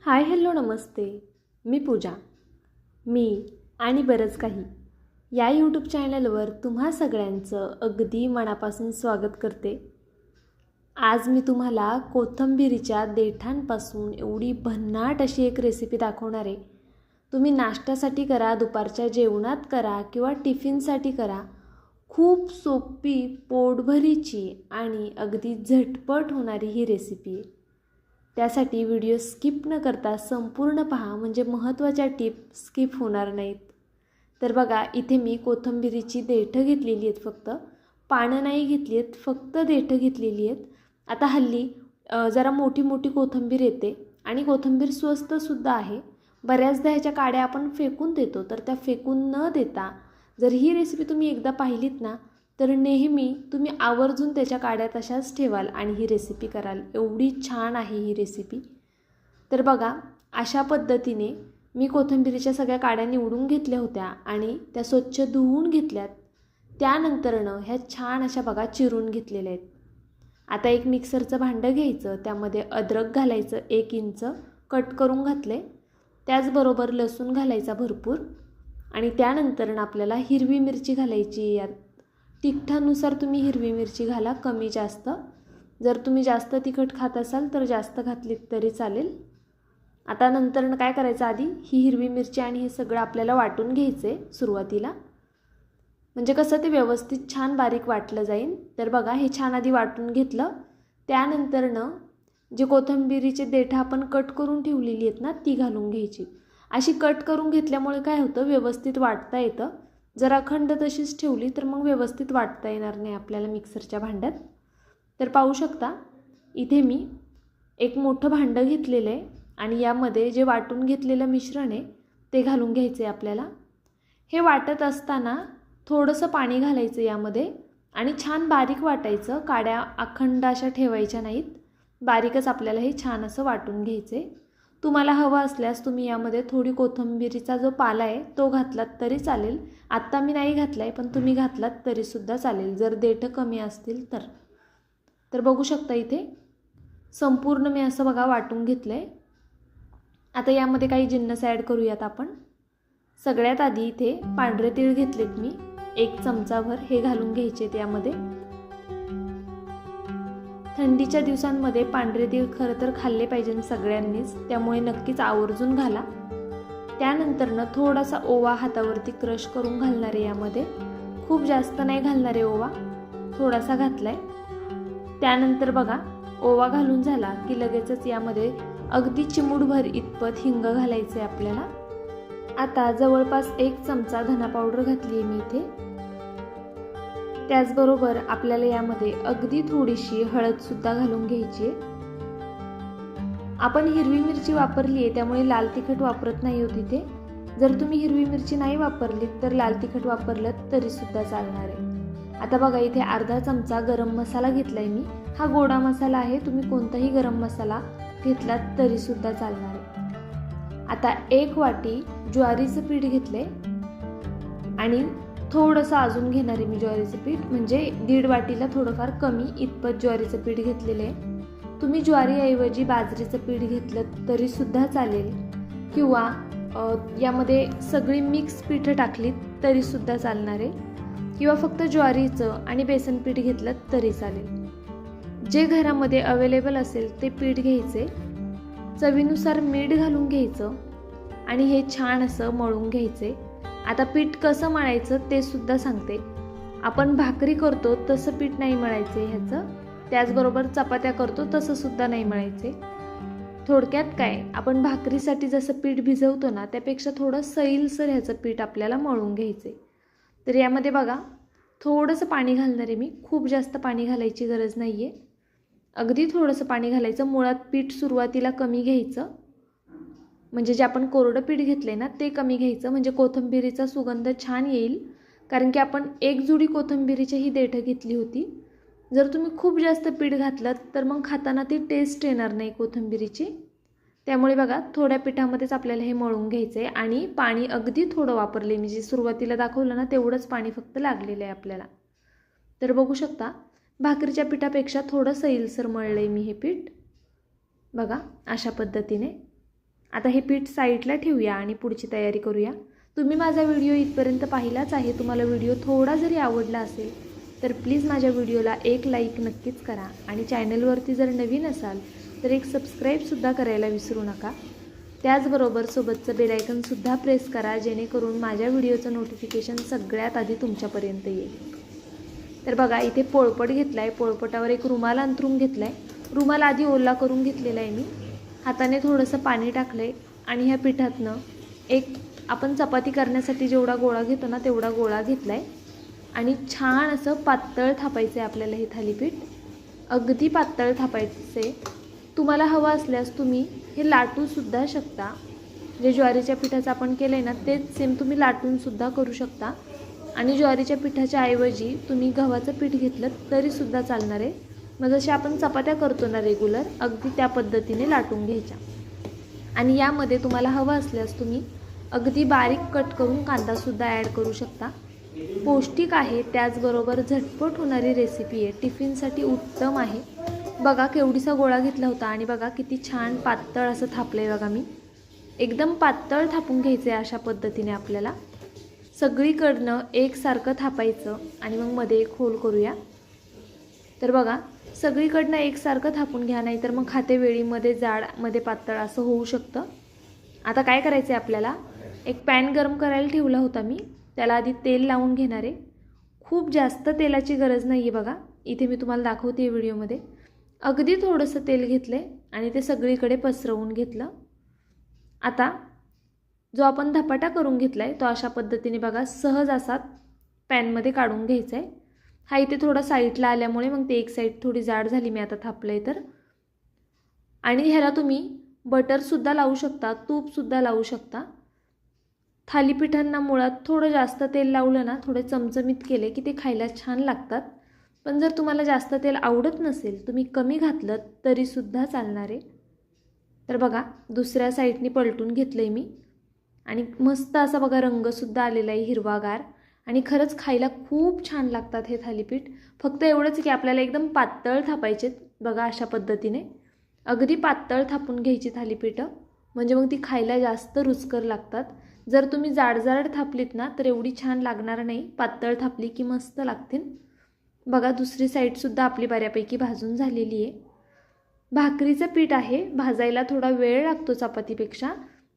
Hi hello नमस्ते. मी पूजा. मी आणि बरंच काही या यूट्यूब चॅनलवर तुम्हा सगळ्यांचं अगदी मनापासून स्वागत करते. आज मी तुम्हाला कोथिंबीरीच्या देठांपासून एवढी भन्नाट अशी एक रेसिपी दाखवणार आहे. तुम्ही नाश्त्यासाठी करा, दुपारच्या जेवणात करा किंवा टिफिनसाठी करा. खूप सोपी, पोटभरीची आणि अगदी झटपट होणारी ही रेसिपी आहे. त्यासाठी व्हिडिओ स्किप न करता संपूर्ण पहा, म्हणजे महत्त्वाच्या टिप स्किप होणार नाहीत. तर बघा, इथे मी कोथिंबीरीची देठं घेतलेली आहेत, फक्त पानं नाही घेतली आहेत, फक्त देठं घेतलेली आहेत. आता हल्ली जरा मोठी मोठी कोथिंबीर येते आणि कोथिंबीर स्वस्तसुद्धा आहे. बऱ्याचदा ह्याच्या काड्या आपण फेकून देतो, तर त्या फेकून न देता जर ही रेसिपी तुम्ही एकदा पाहिलीत ना, तर नेहमी तुम्ही आवर्जून त्याच्या काड्या तशाच ठेवाल आणि ही रेसिपी कराल. एवढी छान आहे ही रेसिपी. तर बघा, अशा पद्धतीने मी कोथिंबीरीच्या सगळ्या काड्या निवडून घेतल्या होत्या आणि त्या स्वच्छ धुवून घेतल्यात. त्यानंतरनं ह्या छान अशा बघा चिरून घेतलेल्या आहेत. आता एक मिक्सरचं भांडं घ्यायचं, त्यामध्ये अद्रक घालायचं, 1 इंच कट करून घातले. त्याचबरोबर लसूण घालायचा भरपूर आणि त्यानंतर आपल्याला हिरवी मिरची घालायची. यात तिखटानुसार तुम्ही हिरवी मिरची घाला, कमी जास्त. जर तुम्ही जास्त तिखट खात असाल तर जास्त घातलीत तरी चालेल. आता नंतर काय करायचं, आधी ही हिरवी मिरची आणि हे सगळं आपल्याला वाटून घ्यायचे सुरुवातीला, म्हणजे कसं ते व्यवस्थित छान बारीक वाटलं जाईल. तर बघा, हे छान आधी वाटून घेतलं. त्यानंतरनं जे कोथिंबीरीचे देठं आपण कट करून ठेवलेली आहेत ना, ती घालून घ्यायची. अशी कट करून घेतल्यामुळे काय होतं, व्यवस्थित वाटता येतं. जर अखंड तशीच ठेवली तर मग व्यवस्थित वाटता येणार नाही आपल्याला मिक्सरच्या भांड्यात. तर पाहू शकता, इथे मी एक मोठं भांडं घेतलेलं आहे आणि यामध्ये जे वाटून घेतलेलं मिश्रण आहे ते घालून घ्यायचं आहे आपल्याला. हे वाटत असताना थोडंसं पाणी घालायचं यामध्ये आणि छान बारीक वाटायचं. काड्या अखंड अशा ठेवायच्या नाहीत, बारीकच आपल्याला हे छान असं वाटून घ्यायचं आहे. तुम्हाला हवं असल्यास तुम्ही यामध्ये थोडी कोथिंबीरीचा जो पाला आहे तो घातलात तरी चालेल. आत्ता मी नाही घातला आहे, पण तुम्ही घातलात तरीसुद्धा चालेल जर देठं कमी असतील तर. तर बघू शकता, इथे संपूर्ण मी असं बघा वाटून घेतलं आहे. आता यामध्ये काही जिन्नस ॲड करूयात आपण. सगळ्यात आधी इथे पांढरे तीळ घेतलेत मी, 1 चमचाभर हे घालून घ्यायचे यामध्ये. थंडीच्या दिवसांमध्ये पांढरे तीळ खरं तर खाल्ले पाहिजे सगळ्यांनीच, त्यामुळे नक्कीच आवर्जून घाला. त्यानंतरनं थोडासा ओवा हातावरती क्रश करून घालणार आहे यामध्ये. खूप जास्त नाही घालणार आहे ओवा, थोडासा घातला आहे. त्यानंतर बघा, ओवा घालून झाला की लगेचच यामध्ये अगदी चिमूटभर इतपत हिंग घालायचं आहे आपल्याला. आता जवळपास 1 चमचा धना पावडर घातली आहे मी इथे. त्याचबरोबर आपल्याला यामध्ये अगदी थोडीशी हळदसुद्धा घालून घ्यायची आहे. आपण हिरवी मिरची वापरली आहे त्यामुळे लाल तिखट वापरत नाही होत इथे. जर तुम्ही हिरवी मिरची नाही वापरली तर लाल तिखट वापरलं तरीसुद्धा चालणार आहे. आता बघा, इथे अर्धा चमचा गरम मसाला घेतला आहे मी. हा गोडा मसाला आहे, तुम्ही कोणताही गरम मसाला घेतलात तरीसुद्धा चालणार आहे. आता 1 वाटी ज्वारीचं पीठ घेतले आणि थोडंसं अजून घेणार आहे मी ज्वारीचं पीठ, म्हणजे 1.5 वाटीला थोडंफार कमी इतपत ज्वारीचं पीठ घेतलेलं आहे. तुम्ही ज्वारीऐवजी बाजरीचं पीठ घेतलं तरीसुद्धा चालेल किंवा यामध्ये सगळी मिक्स पीठं टाकलीत तरीसुद्धा चालणार आहे, किंवा फक्त ज्वारीचं आणि बेसन पीठ घेतलं तरी चालेल. जे घरामध्ये अवेलेबल असेल ते पीठ घ्यायचे, चवीनुसार मीठ घालून घ्यायचं आणि हे छान असं मळून घ्यायचे. आता पीठ कसं मळायचं ते सुद्धा सांगते. आपण भाकरी करतो तसं पीठ नाही मळायचे ह्याचं, त्याचबरोबर चपात्या करतो तसं सुद्धा नाही मळायचे. थोडक्यात काय, आपण भाकरीसाठी जसं पीठ भिजवतो ना, त्यापेक्षा थोडं सैलसर ह्याचं पीठ आपल्याला मळून घ्यायचे. तर यामध्ये बघा, थोडंसं पाणी घालणार आहे मी, खूप जास्त पाणी घालायची गरज नाही आहे, अगदी थोडंसं पाणी घालायचं. मुळात पीठ सुरुवातीला कमी घ्यायचं, म्हणजे जे आपण कोरडं पीठ घेतलं ना ते कमी घ्यायचं, म्हणजे कोथिंबीरीचा सुगंध छान येईल. कारण की आपण 1 जुडी कोथिंबीरीचीही देठं घेतली होती. जर तुम्ही खूप जास्त पीठ घातलं तर मग खाताना ती टेस्ट येणार नाही कोथिंबीरीची. त्यामुळे बघा, थोड्या पिठामध्येच आपल्याला हे मळून घ्यायचं आहे आणि पाणी अगदी थोडं वापरले मी, जे सुरुवातीला दाखवलं ना तेवढंच पाणी फक्त लागलेलं आहे आपल्याला. तर बघू शकता, भाकरीच्या पिठापेक्षा थोडं सैलसर मळलं आहे मी हे पीठ. बघा, अशा पद्धतीने. आता हे पीठ साईडला ठेवूया आणि पुढची तयारी करूया. तुम्ही माझा व्हिडिओ इथपर्यंत पाहिलाच आहे. तुम्हाला व्हिडिओ थोडा जरी आवडला असेल तर प्लीज माझ्या व्हिडिओला एक लाईक नक्कीच करा आणि चॅनलवरती जर नवीन असाल तर एक सबस्क्राईबसुद्धा करायला विसरू नका. त्याचबरोबर सोबतचं बेल आयकनसुद्धा प्रेस करा, जेणेकरून माझ्या व्हिडिओचं नोटिफिकेशन सगळ्यात आधी तुमच्यापर्यंत येईल. तर बघा इथे पोळपट घेतला आहे. पोळपटावर एक रुमाल अंथरून घेतला आहे. रुमाल आधी ओला करून घेतलेला आहे मी. हाताने थोडंसं पाणी टाकलं आहे आणि ह्या पिठातनं एक आपण चपाती करण्यासाठी जेवढा गोळा घेतो ना तेवढा गोळा घेतला आहे आणि छान असं पातळ थापायचं आहे आपल्याला हे थालीपीठ. अगदी पातळ थापायचं आहे. तुम्हाला हवं असल्यास तुम्ही हे लाटूसुद्धा शकता. जे ज्वारीच्या पिठाचं आपण केलं आहे ना तेच सेम तुम्ही लाटूनसुद्धा करू शकता आणि ज्वारीच्या पिठाच्या ऐवजी तुम्ही गव्हाचं पीठ घेतलं तरीसुद्धा चालणार आहे. मग जसे आपण चपात्या करतो ना रेग्युलर, अगदी त्या पद्धतीने लाटून घ्यायच्या. आणि यामध्ये तुम्हाला हवं असल्यास तुम्ही अगदी बारीक कट करून कांदासुद्धा ॲड करू शकता. पौष्टिक आहे, त्याचबरोबर झटपट होणारी रेसिपी आहे. टिफिनसाठी उत्तम आहे. बघा केवढीसा गोळा घेतला होता आणि बघा किती छान पातळ असं थापलं आहे. बघा मी एकदम पातळ थापून घ्यायचं आहे अशा पद्धतीने आपल्याला. सगळीकडनं एकसारखं थापायचं आणि मग मध्ये एक होल करूया. तर बघा सगळीकडनं एकसारखं थापून घ्या, नाहीतर मग खातेवेळी मध्ये जाड मध्ये पातळ असं होऊ शकतं. आता काय करायचं आहे आपल्याला, एक पॅन गरम करायला ठेवला होता मी. त्याला आधी तेल लावून घेणार आहे. खूप जास्त तेलाची गरज नाही आहे. बघा इथे मी तुम्हाला दाखवते व्हिडिओमध्ये. अगदी थोडंसं तेल घेतलं आहे आणि ते सगळीकडे पसरवून घेतलं. आता जो आपण धपाटा करून घेतला आहे तो अशा पद्धतीने बघा सहज असा पॅनमध्ये काढून घ्यायचा आहे. हा इथे थोडा साईडला आल्यामुळे मग ते एक साईड थोडी जाड झाली मी आता थापलं आहे तर. आणि ह्याला तुम्ही बटरसुद्धा लावू शकता, तूपसुद्धा लावू शकता. थालीपीठांना मुळात थोडं जास्त तेल लावलं ना, थोडे चमचमीत केले की ते खायला छान लागतात. पण जर तुम्हाला जास्त तेल आवडत नसेल तुम्ही कमी घातलं तरीसुद्धा चालणार आहे. तर बघा दुसऱ्या साईडनी पलटून घेतलं आहे मी आणि मस्त असा बघा रंगसुद्धा आलेला आहे हिरवागार. आणि खरंच खायला खूप छान लागतात हे थालीपीठ. फक्त एवढंच की आपल्याला एकदम पातळ थापायचे. बघा अशा पद्धतीने अगदी पातळ थापून घ्यायची थालीपीठं, म्हणजे मग ती खायला जास्त रुचकर लागतात. जर तुम्ही जाड जाड थापलीत ना तर एवढी छान लागणार नाही. पातळ थापली की मस्त लागतील. बघा दुसरी साईडसुद्धा आपली बऱ्यापैकी भाजून झालेली आहे. भाकरीचं पीठ आहे, भाजायला थोडा वेळ लागतो चपातीपेक्षा.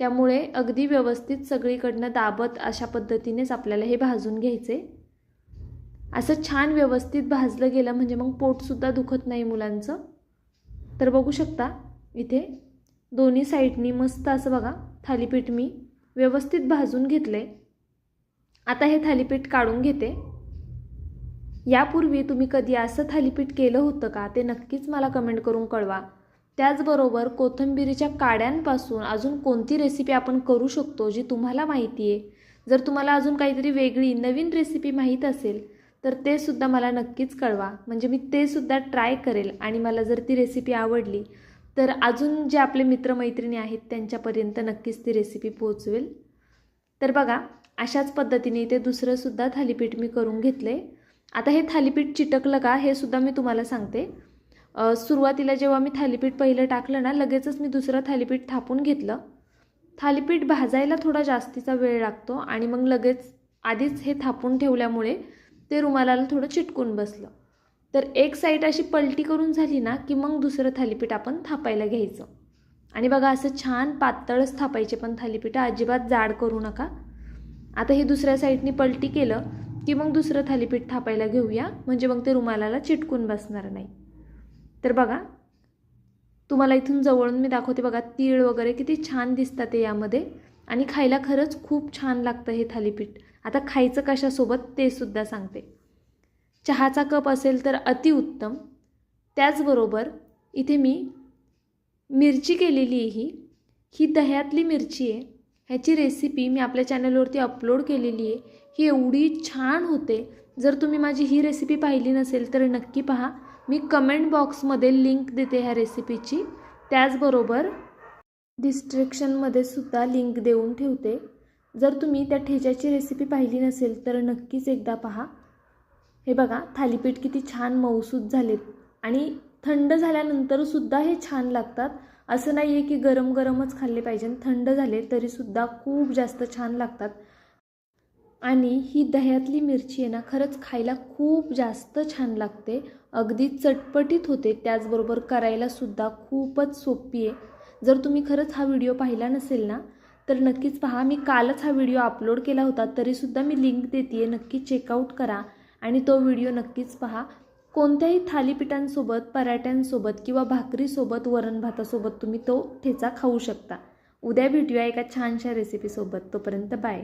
त्यामुळे अगदी व्यवस्थित सगळीकडनं दाबत अशा पद्धतीनेच आपल्याला हे भाजून घ्यायचे. असं छान व्यवस्थित भाजलं गेलं म्हणजे मग पोटसुद्धा दुखत नाही मुलांचं. तर बघू शकता इथे दोन्ही साईडनी मस्त असं बघा थालीपीठ मी व्यवस्थित भाजून घेतले. आता हे थालीपीठ काढून घेते. यापूर्वी तुम्ही कधी असं थालीपीठ केलं होतं का ते नक्कीच मला कमेंट करून कळवा. त्याचबरोबर कोथिंबीरीच्या काड्यांपासून अजून कोणती रेसिपी आपण करू शकतो जी तुम्हाला माहिती आहे. जर तुम्हाला अजून काहीतरी वेगळी नवीन रेसिपी माहीत असेल तर ते सुद्धा मला नक्कीच कळवा, म्हणजे मी ते सुद्धा ट्राय करेल. आणि मला जर ती रेसिपी आवडली तर अजून जे आपले मित्रमैत्रिणी आहेत त्यांच्यापर्यंत नक्कीच ती रेसिपी पोहोचवेल. तर बघा अशाच पद्धतीने ते दुसरंसुद्धा थालीपीठ मी करून घेतलं आहे. आता हे थालीपीठ चिटकलं का हे सुद्धा मी तुम्हाला सांगते. सुरुवातीला जेव्हा मी थालीपीठ पहिलं टाकलं ना लगेचच मी दुसरं थालीपीठ थापून घेतलं. थालीपीठ भाजायला थोडा जास्तीचा वेळ लागतो आणि मग लगेच आधीच हे थापून ठेवल्यामुळे ते रुमालाला थोडं चिटकून बसलं. तर एक साईड अशी पलटी करून झाली ना की मग दुसरं थालीपीठ आपण थापायला घ्यायचं. आणि बघा असं छान पातळच थापायचे, पण थालीपीठ अजिबात जाड करू नका. आता ही दुसऱ्या साईडनी पलटी केलं की मग दुसरं थालीपीठ थापायला घेऊया, म्हणजे मग ते रुमालाला चिटकून बसणार नाही. तर बघा तुम्हाला इथून जवळून मी दाखवते. बघा तीळ वगैरे किती छान दिसतात ते यामध्ये आणि खायला खरंच खूप छान लागतं हे थालीपीठ. आता खायचं कशासोबत ते सुद्धा सांगते. चहाचा कप असेल तर अतिउत्तम. त्याचबरोबर इथे मी मिरची केलेली आहे. ही दह्यातली मिरची आहे. ह्याची रेसिपी मी आपल्या चॅनलवरती अपलोड केलेली आहे. ही एवढी छान होते. जर तुम्ही माझी ही रेसिपी पाहिली नसेल तर नक्की पहा. मी कमेंट बॉक्समध्ये लिंक देते ह्या रेसिपीची. त्याचबरोबर डिस्क्रिप्शनमध्ये सुद्धा लिंक देऊन ठेवते. जर तुम्ही त्या ठेच्याची रेसिपी पाहिली नसेल तर नक्कीच एकदा पहा. हे बघा थालीपीठ किती छान मऊसूत झालेत आणि थंड झाल्यानंतरसुद्धा हे छान लागतात. असं नाही आहे की गरम गरमच खाल्ले पाहिजे, थंड झाले तरीसुद्धा खूप जास्त छान लागतात. आणि ही दह्यातली मिरची आहे ना, खरंच खायला खूप जास्त छान लागते. अगदी चटपटीत होते, त्याचबरोबर करायलासुद्धा खूपच सोपी आहे. जर तुम्ही खरंच हा व्हिडिओ पाहिला नसेल ना, तर नक्कीच पहा. मी कालच हा व्हिडिओ अपलोड केला होता, तरीसुद्धा मी लिंक देते आहे, नक्की चेकआउट करा आणि तो व्हिडिओ नक्कीच पहा. कोणत्याही थालीपीठांसोबत, पराठ्यांसोबत किंवा भाकरीसोबत, वरण भातासोबत तुम्ही तो ठेचा खाऊ शकता. उद्या भेटूया एका छानशा रेसिपीसोबत. तोपर्यंत बाय.